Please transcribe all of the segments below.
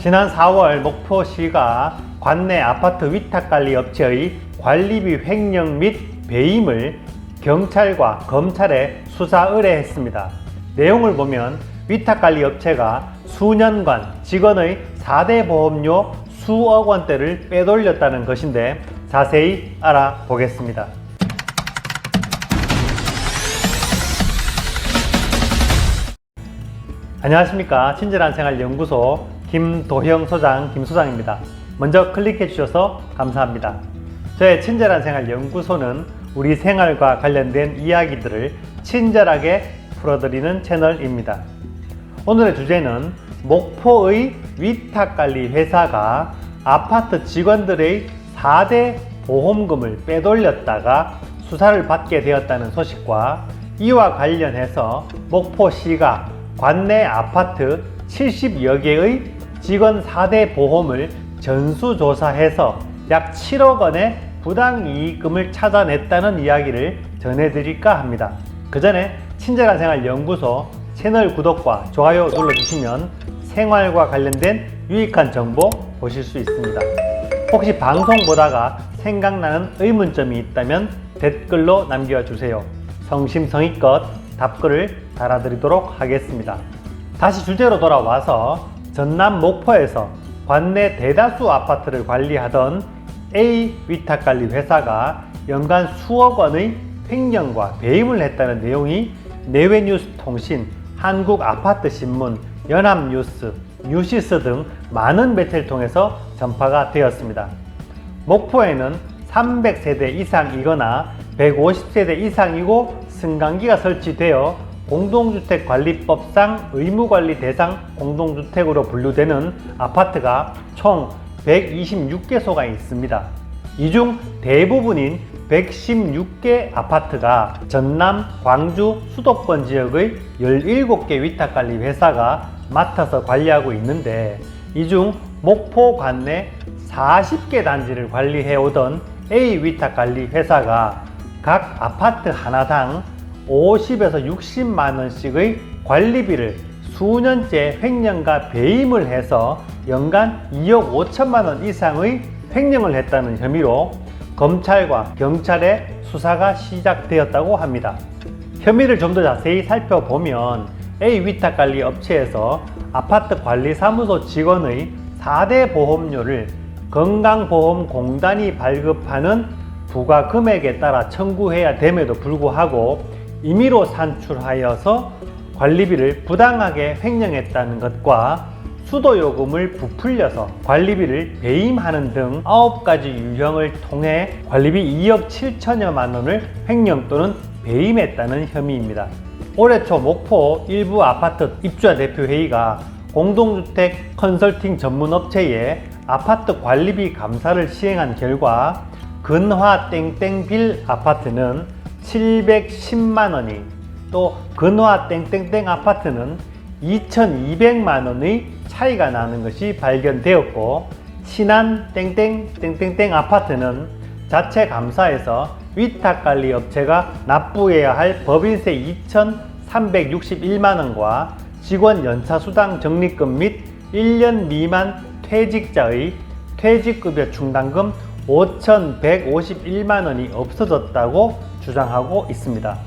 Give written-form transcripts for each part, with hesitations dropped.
지난 4월 목포시가 관내 아파트 위탁관리 업체의 관리비 횡령 및 배임을 경찰과 검찰에 수사 의뢰했습니다. 내용을 보면 위탁관리 업체가 수년간 직원의 4대 보험료 수억 원대를 빼돌렸다는 것인데 자세히 알아보겠습니다. 안녕하십니까. 친절한 생활 연구소 김도형 소장 김소장입니다. 먼저 클릭해 주셔서 감사합니다. 저의 친절한 생활 연구소는 우리 생활과 관련된 이야기들을 친절하게 풀어드리는 채널입니다. 오늘의 주제는 목포의 위탁관리 회사가 아파트 직원들의 4대 보험금을 빼돌렸다가 수사를 받게 되었다는 소식과 이와 관련해서 목포시가 관내 아파트 70여 개의 직원 4대 보험을 전수조사해서 약 7억 원의 부당이익금을 찾아냈다는 이야기를 전해드릴까 합니다. 그 전에 친절한 생활 연구소 채널 구독과 좋아요 눌러주시면 생활과 관련된 유익한 정보 보실 수 있습니다. 혹시 방송 보다가 생각나는 의문점이 있다면 댓글로 남겨주세요. 성심성의껏 답글을 달아드리도록 하겠습니다. 다시 주제로 돌아와서 전남 목포에서 관내 대다수 아파트를 관리하던 A 위탁관리 회사가 연간 수억 원의 횡령과 배임을 했다는 내용이 내외뉴스통신, 한국아파트신문, 연합뉴스, 뉴시스 등 많은 매체를 통해서 전파가 되었습니다. 목포에는 300세대 이상이거나 150세대 이상이고 승강기가 설치되어 공동주택관리법상 의무관리 대상 공동주택으로 분류되는 아파트가 총 126개소가 있습니다. 이 중 대부분인 116개 아파트가 전남, 광주, 수도권 지역의 17개 위탁관리 회사가 맡아서 관리하고 있는데, 이 중 목포 관내 40개 단지를 관리해오던 A 위탁관리 회사가 각 아파트 하나당 50에서 60만원씩의 관리비를 수년째 횡령과 배임을 해서 연간 2억 5천만원 이상의 횡령을 했다는 혐의로 검찰과 경찰의 수사가 시작되었다고 합니다. 혐의를 좀 더 자세히 살펴보면 A 위탁관리 업체에서 아파트 관리사무소 직원의 4대 보험료를 건강보험공단이 발급하는 부과금액에 따라 청구해야 됨에도 불구하고 임의로 산출하여서 관리비를 부당하게 횡령했다는 것과 수도요금을 부풀려서 관리비를 배임하는 등 9가지 유형을 통해 관리비 2억 7천여만 원을 횡령 또는 배임했다는 혐의입니다. 올해 초 목포 일부 아파트 입주자 대표회의가 공동주택 컨설팅 전문업체에 아파트 관리비 감사를 시행한 결과 근화 땡땡빌 아파트는 710만원이, 또 근화 땡땡땡 아파트는 2200만원의 차이가 나는 것이 발견되었고, 신안 땡땡땡땡땡 아파트는 자체 감사에서 위탁관리 업체가 납부해야 할 법인세 2361만원과 직원 연차수당 적립금 및 1년 미만 퇴직자의 퇴직급여 충당금 5151만원이 없어졌다고 주장하고 있습니다.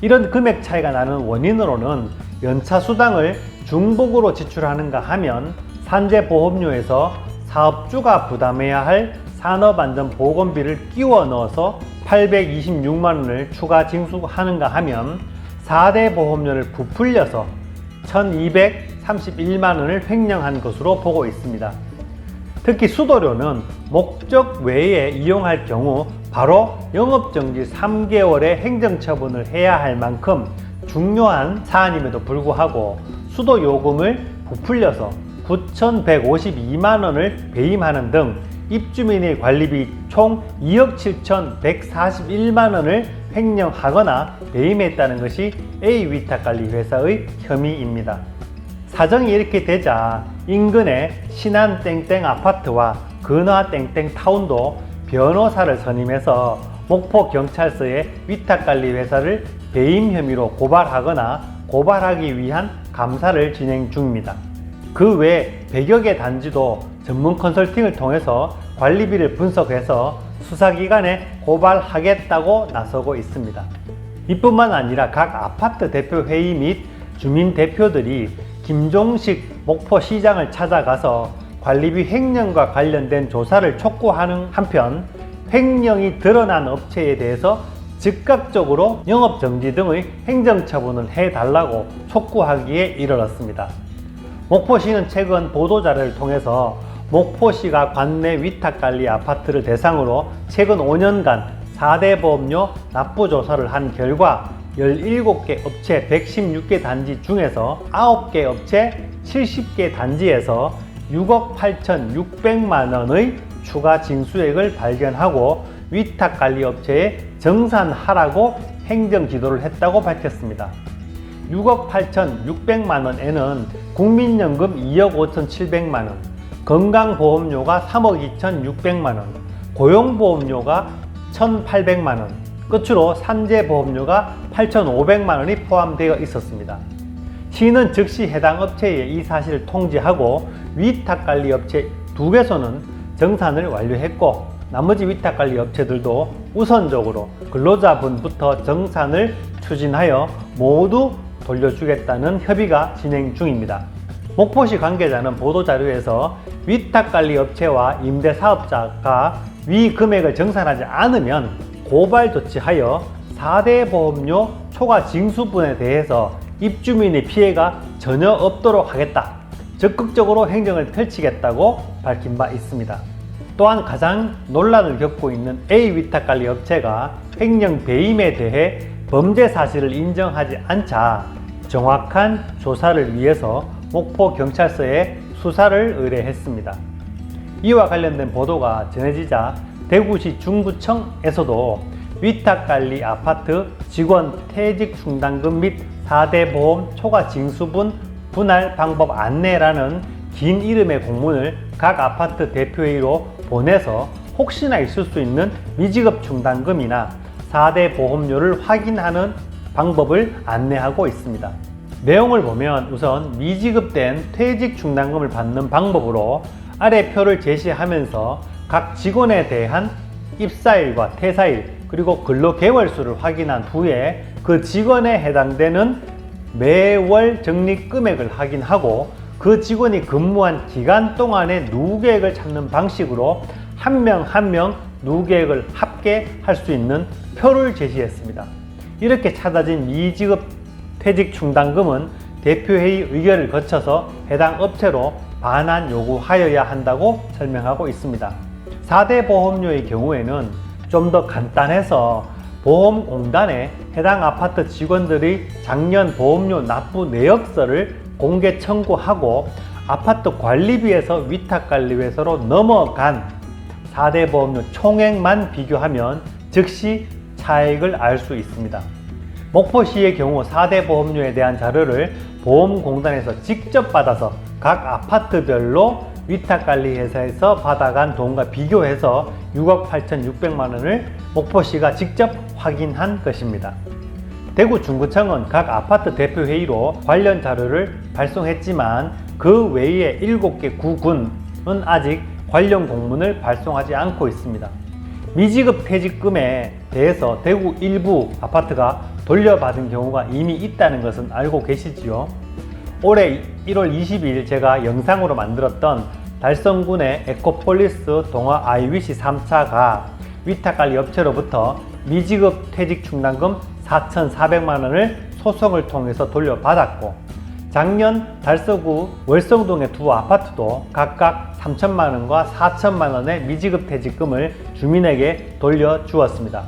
이런 금액 차이가 나는 원인으로는 연차수당을 중복으로 지출하는가 하면 산재보험료에서 사업주가 부담해야 할 산업안전보건비를 끼워 넣어서 826만원을 추가 징수하는가 하면 4대 보험료를 부풀려서 1231만원을 횡령한 것으로 보고 있습니다. 특히 수도료는 목적 외에 이용할 경우 바로 영업정지 3개월의 행정처분을 해야 할 만큼 중요한 사안임에도 불구하고 수도요금을 부풀려서 9,152만원을 배임하는 등 입주민의 관리비 총 2억 7,141만원을 횡령하거나 배임했다는 것이 A 위탁관리 회사의 혐의입니다. 사정이 이렇게 되자 인근의 신안 땡땡 아파트와 근화 땡땡 타운도 변호사를 선임해서 목포 경찰서에 위탁관리 회사를 배임 혐의로 고발하거나 고발하기 위한 감사를 진행 중입니다. 그 외 100여 개 단지도 전문 컨설팅을 통해서 관리비를 분석해서 수사기관에 고발하겠다고 나서고 있습니다. 이뿐만 아니라 각 아파트 대표회의 및 주민 대표들이 김종식 목포시장을 찾아가서 관리비 횡령과 관련된 조사를 촉구하는 한편 횡령이 드러난 업체에 대해서 즉각적으로 영업정지 등의 행정처분을 해달라고 촉구하기에 이르렀습니다. 목포시는 최근 보도자료를 통해서 목포시가 관내 위탁관리 아파트를 대상으로 최근 5년간 4대 보험료 납부조사를 한 결과 17개 업체 116개 단지 중에서 9개 업체 70개 단지에서 6억 8,600만 원의 추가 징수액을 발견하고 위탁관리업체에 정산하라고 행정지도를 했다고 밝혔습니다. 6억 8,600만 원에는 국민연금 2억 5,700만 원, 건강보험료가 3억 2,600만 원, 고용보험료가 1,800만 원, 끝으로 산재보험료가 8,500만 원이 포함되어 있었습니다. 시는 즉시 해당 업체에 이 사실을 통지하고 위탁관리업체 2개소는 정산을 완료했고 나머지 위탁관리 업체들도 우선적으로 근로자분부터 정산을 추진하여 모두 돌려주겠다는 협의가 진행 중입니다. 목포시 관계자는 보도자료에서 위탁관리 업체와 임대사업자가 위 금액을 정산하지 않으면 고발 조치하여 4대 보험료 초과 징수분에 대해서 입주민의 피해가 전혀 없도록 하겠다, 적극적으로 행정을 펼치겠다고 밝힌 바 있습니다. 또한 가장 논란을 겪고 있는 A 위탁관리 업체가 횡령 배임에 대해 범죄 사실을 인정하지 않자 정확한 조사를 위해서 목포경찰서에 수사를 의뢰했습니다. 이와 관련된 보도가 전해지자 대구시 중구청에서도 위탁관리 아파트 직원 퇴직 충당금 및 4대 보험 초과 징수분 분할 방법 안내라는 긴 이름의 공문을 각 아파트 대표회의로 보내서 혹시나 있을 수 있는 미지급 충당금이나 4대 보험료를 확인하는 방법을 안내하고 있습니다. 내용을 보면 우선 미지급된 퇴직 충당금을 받는 방법으로 아래 표를 제시하면서 각 직원에 대한 입사일과 퇴사일 그리고 근로개월수를 확인한 후에 그 직원에 해당되는 매월 적립 금액을 확인하고 그 직원이 근무한 기간 동안의 누계액을 찾는 방식으로 한 명 한 명 누계액을 합계할 수 있는 표를 제시했습니다. 이렇게 찾아진 미지급 퇴직 충당금은 대표회의 의결을 거쳐서 해당 업체로 반환 요구하여야 한다고 설명하고 있습니다. 4대 보험료의 경우에는 좀 더 간단해서 보험공단에 해당 아파트 직원들의 작년 보험료 납부 내역서를 공개 청구하고 아파트 관리비에서 위탁관리회사로 넘어간 4대 보험료 총액만 비교하면 즉시 차액을 알 수 있습니다. 목포시의 경우 4대 보험료에 대한 자료를 보험공단에서 직접 받아서 각 아파트별로 위탁관리회사에서 받아간 돈과 비교해서 6억 8,600만 원을 목포시가 직접 확인한 것입니다. 대구 중구청은 각 아파트 대표회의로 관련 자료를 발송했지만 그 외에 7개 구군은 아직 관련 공문을 발송하지 않고 있습니다. 미지급 퇴직금에 대해서 대구 일부 아파트가 돌려받은 경우가 이미 있다는 것은 알고 계시지요? 올해 1월 22일 제가 영상으로 만들었던 달성군의 에코폴리스 동화 아이위시 3차가 위탁관리 업체로부터 미지급 퇴직 충당금 4,400만 원을 소송을 통해서 돌려받았고 작년 달서구 월성동의 두 아파트도 각각 3천만 원과 4천만 원의 미지급 퇴직금을 주민에게 돌려주었습니다.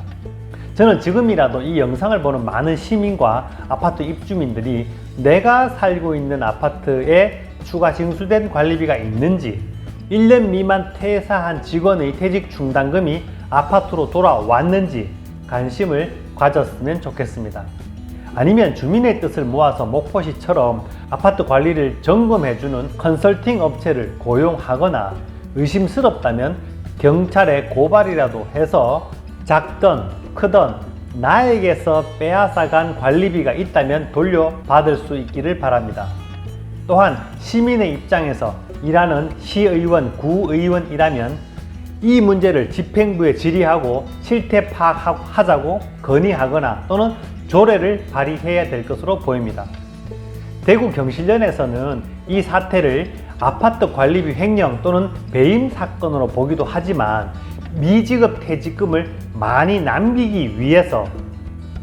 저는 지금이라도 이 영상을 보는 많은 시민과 아파트 입주민들이 내가 살고 있는 아파트에 추가 징수된 관리비가 있는지 1년 미만 퇴사한 직원의 퇴직 충당금이 아파트로 돌아왔는지 관심을 가졌으면 좋겠습니다. 아니면 주민의 뜻을 모아서 목포시처럼 아파트 관리를 점검해주는 컨설팅 업체를 고용하거나 의심스럽다면 경찰에 고발이라도 해서 작든 크든 나에게서 빼앗아간 관리비가 있다면 돌려받을 수 있기를 바랍니다. 또한 시민의 입장에서 일하는 시의원, 구의원이라면 이 문제를 집행부에 질의하고 실태 파악하자고 건의하거나 또는 조례를 발의해야 될 것으로 보입니다. 대구 경실련에서는 이 사태를 아파트 관리비 횡령 또는 배임 사건으로 보기도 하지만 미지급 퇴직금을 많이 남기기 위해서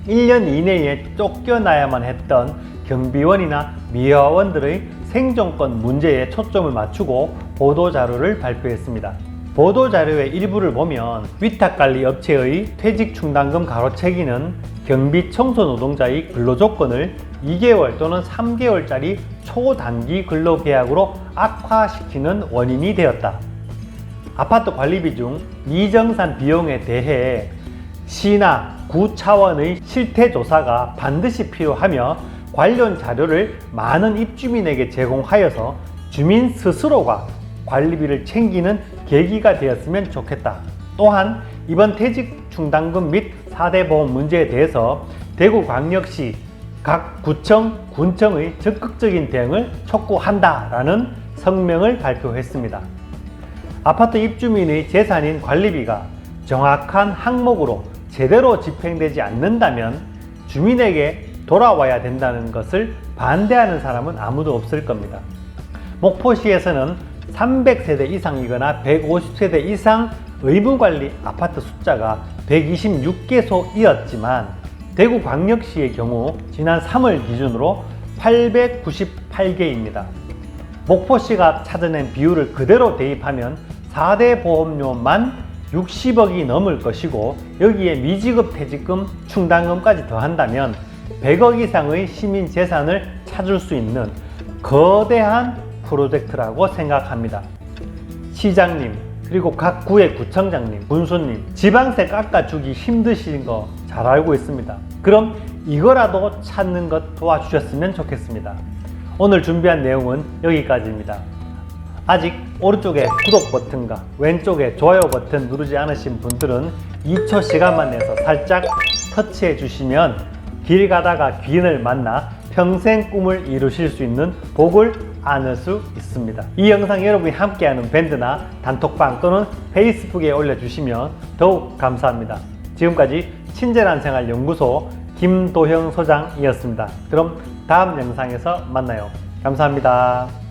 1년 이내에 쫓겨나야만 했던 경비원이나 미화원들의 생존권 문제에 초점을 맞추고 보도자료를 발표했습니다. 보도자료의 일부를 보면 위탁관리 업체의 퇴직충당금 가로채기는 경비 청소 노동자의 근로조건을 2개월 또는 3개월짜리 초단기 근로계약으로 악화시키는 원인이 되었다. 아파트 관리비 중 미정산 비용에 대해 시나 구 차원의 실태조사가 반드시 필요하며 관련 자료를 많은 입주민에게 제공하여서 주민 스스로가 관리비를 챙기는 계기가 되었으면 좋겠다. 또한 이번 퇴직충당금 및 4대 보험 문제에 대해서 대구광역시 각 구청, 군청의 적극적인 대응을 촉구한다라는 성명을 발표했습니다. 아파트 입주민의 재산인 관리비가 정확한 항목으로 제대로 집행되지 않는다면 주민에게 돌아와야 된다는 것을 반대하는 사람은 아무도 없을 겁니다. 목포시에서는 300세대 이상이거나 150세대 이상 의무관리 아파트 숫자가 126개소이었지만 대구광역시의 경우 지난 3월 기준으로 898개입니다. 목포시가 찾아낸 비율을 그대로 대입하면 4대 보험료만 60억이 넘을 것이고 여기에 미지급 퇴직금, 충당금까지 더한다면 100억 이상의 시민 재산을 찾을 수 있는 거대한 프로젝트라고 생각합니다. 시장님, 그리고 각 구의 구청장님, 군수님, 지방세 깎아주기 힘드신 거 잘 알고 있습니다. 그럼 이거라도 찾는 것 도와주셨으면 좋겠습니다. 오늘 준비한 내용은 여기까지입니다. 아직 오른쪽에 구독 버튼과 왼쪽에 좋아요 버튼 누르지 않으신 분들은 2초 시간만 내서 살짝 터치해 주시면 길 가다가 귀인을 만나 평생 꿈을 이루실 수 있는 복을 안을 수 있습니다. 이 영상 여러분이 함께하는 밴드나 단톡방 또는 페이스북에 올려주시면 더욱 감사합니다. 지금까지 친절한 생활 연구소 김도형 소장이었습니다. 그럼 다음 영상에서 만나요. 감사합니다.